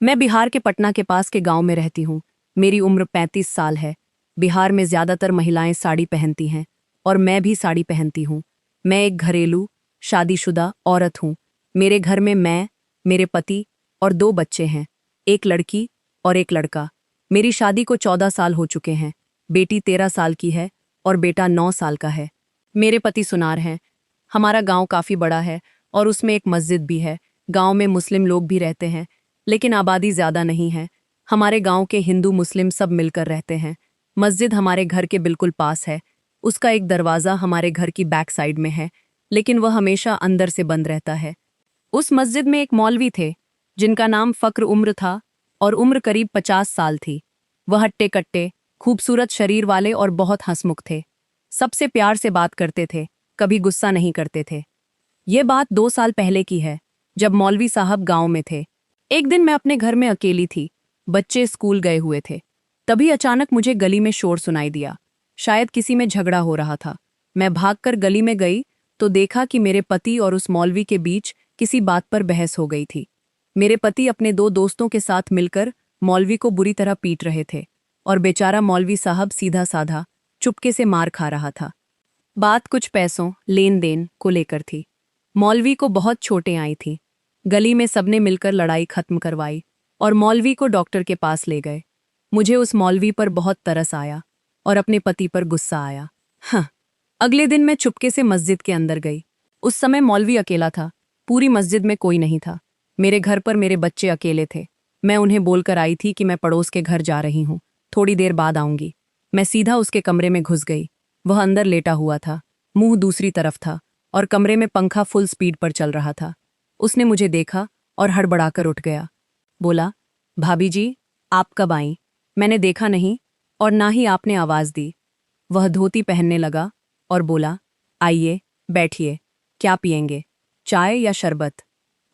मैं बिहार के पटना के पास के गांव में रहती हूँ। मेरी उम्र 35 साल है। बिहार में ज्यादातर महिलाएं साड़ी पहनती हैं और मैं भी साड़ी पहनती हूँ। मैं एक घरेलू, शादीशुदा औरत हूँ। मेरे घर में मैं, मेरे पति और 2 बच्चे हैं, एक लड़की और एक लड़का। मेरी शादी को 14 साल हो चुके हैं। बेटी 13 साल की है और बेटा 9 साल का है। मेरे पति सुनार हैं। हमारा गांव काफी बड़ा है और उसमें एक मस्जिद भी है। गांव में मुस्लिम लोग भी रहते हैं, लेकिन आबादी ज्यादा नहीं है। हमारे गांव के हिंदू मुस्लिम सब मिलकर रहते हैं। मस्जिद हमारे घर के बिल्कुल पास है। उसका एक दरवाज़ा हमारे घर की बैक साइड में है, लेकिन वह हमेशा अंदर से बंद रहता है। उस मस्जिद में एक मौलवी थे, जिनका नाम फक्र उम्र था और उम्र करीब 50 साल थी। वह हट्टे कट्टे, खूबसूरत शरीर वाले और बहुत हंसमुख थे। सबसे प्यार से बात करते थे, कभी गुस्सा नहीं करते थे। ये बात 2 साल पहले की है, जब मौलवी साहब गांव में थे। एक दिन मैं अपने घर में अकेली थी। बच्चे स्कूल गए हुए थे। तभी अचानक मुझे गली में शोर सुनाई दिया। शायद किसी में झगड़ा हो रहा था। मैं भागकर गली में गई तो देखा कि मेरे पति और उस मौलवी के बीच किसी बात पर बहस हो गई थी। मेरे पति अपने 2 दोस्तों के साथ मिलकर मौलवी को बुरी तरह पीट रहे थे और बेचारा मौलवी साहब सीधा साधा चुपके से मार खा रहा था। बात कुछ पैसों, लेन देन को लेकर थी। मौलवी को बहुत चोटें आई थी। गली में सबने मिलकर लड़ाई खत्म करवाई और मौलवी को डॉक्टर के पास ले गए। मुझे उस मौलवी पर बहुत तरस आया और अपने पति पर गुस्सा आया। हाँ, अगले दिन मैं चुपके से मस्जिद के अंदर गई। उस समय मौलवी अकेला था। पूरी मस्जिद में कोई नहीं था। मेरे घर पर मेरे बच्चे अकेले थे। मैं उन्हें बोलकर आई थी कि मैं पड़ोस के घर जा रही हूँ, थोड़ी देर बाद आऊंगी। मैं सीधा उसके कमरे में घुस गई। वह अंदर लेटा हुआ था, मुंह दूसरी तरफ था और कमरे में पंखा फुल स्पीड पर चल रहा था। उसने मुझे देखा और हड़बड़ाकर उठ गया। बोला, भाभी जी, आप कब आईं? मैंने देखा नहीं और ना ही आपने आवाज़ दी। वह धोती पहनने लगा और बोला, आइए, बैठिए। क्या पिएंगे, चाय या शरबत?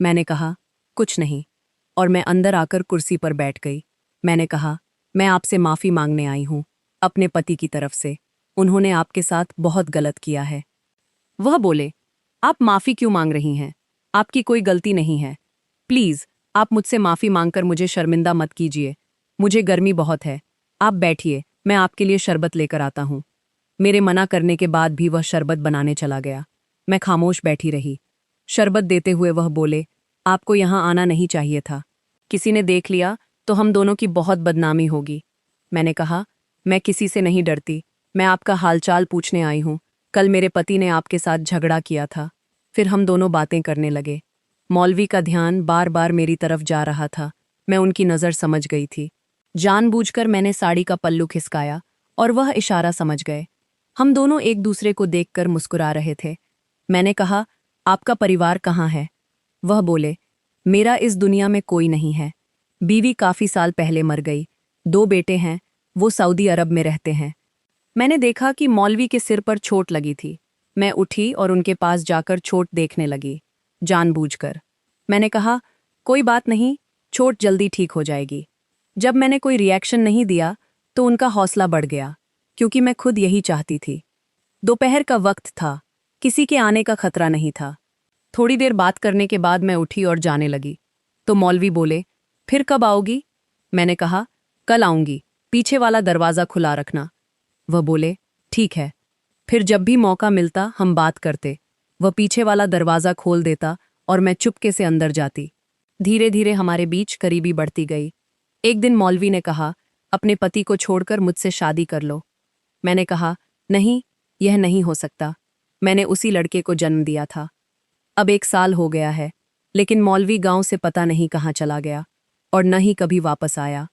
मैंने कहा, कुछ नहीं, और मैं अंदर आकर कुर्सी पर बैठ गई। मैंने कहा, मैं आपसे माफ़ी मांगने आई हूँ, अपने पति की तरफ से। उन्होंने आपके साथ बहुत गलत किया है। वह बोले, आप माफ़ी क्यों मांग रही हैं? आपकी कोई गलती नहीं है। प्लीज़, आप मुझसे माफ़ी मांगकर मुझे शर्मिंदा मत कीजिए। मुझे गर्मी बहुत है। आप बैठिए, मैं आपके लिए शरबत लेकर आता हूँ। मेरे मना करने के बाद भी वह शरबत बनाने चला गया। मैं खामोश बैठी रही। शरबत देते हुए वह बोले, आपको यहाँ आना नहीं चाहिए था। किसी ने देख लिया तो हम दोनों की बहुत बदनामी होगी। मैंने कहा, मैं किसी से नहीं डरती। मैं आपका हालचाल पूछने आई हूँ। कल मेरे पति ने आपके साथ झगड़ा किया था। फिर हम दोनों बातें करने लगे। मौलवी का ध्यान बार बार मेरी तरफ जा रहा था। मैं उनकी नज़र समझ गई थी। जानबूझकर मैंने साड़ी का पल्लू खिसकाया और वह इशारा समझ गए। हम दोनों एक दूसरे को देखकर मुस्कुरा रहे थे। मैंने कहा, आपका परिवार कहाँ है? वह बोले, मेरा इस दुनिया में कोई नहीं है। बीवी काफ़ी साल पहले मर गई। 2 बेटे हैं, वो सऊदी अरब में रहते हैं। मैंने देखा कि मौलवी के सिर पर चोट लगी थी। मैं उठी और उनके पास जाकर चोट देखने लगी, जानबूझकर। मैंने कहा, कोई बात नहीं, चोट जल्दी ठीक हो जाएगी। जब मैंने कोई रिएक्शन नहीं दिया तो उनका हौसला बढ़ गया, क्योंकि मैं खुद यही चाहती थी। दोपहर का वक्त था, किसी के आने का खतरा नहीं था। थोड़ी देर बात करने के बाद मैं उठी और जाने लगी तो मौलवी बोले, फिर कब आओगी? मैंने कहा, कल आऊंगी, पीछे वाला दरवाज़ा खुला रखना। वह बोले, ठीक है। फिर जब भी मौका मिलता हम बात करते। वह पीछे वाला दरवाज़ा खोल देता और मैं चुपके से अंदर जाती। धीरे धीरे हमारे बीच करीबी बढ़ती गई। एक दिन मौलवी ने कहा, अपने पति को छोड़कर मुझसे शादी कर लो। मैंने कहा, नहीं, यह नहीं हो सकता। मैंने उसी लड़के को जन्म दिया था। अब 1 साल हो गया है, लेकिन मौलवी गांव से पता नहीं कहाँ चला गया और न ही कभी वापस आया।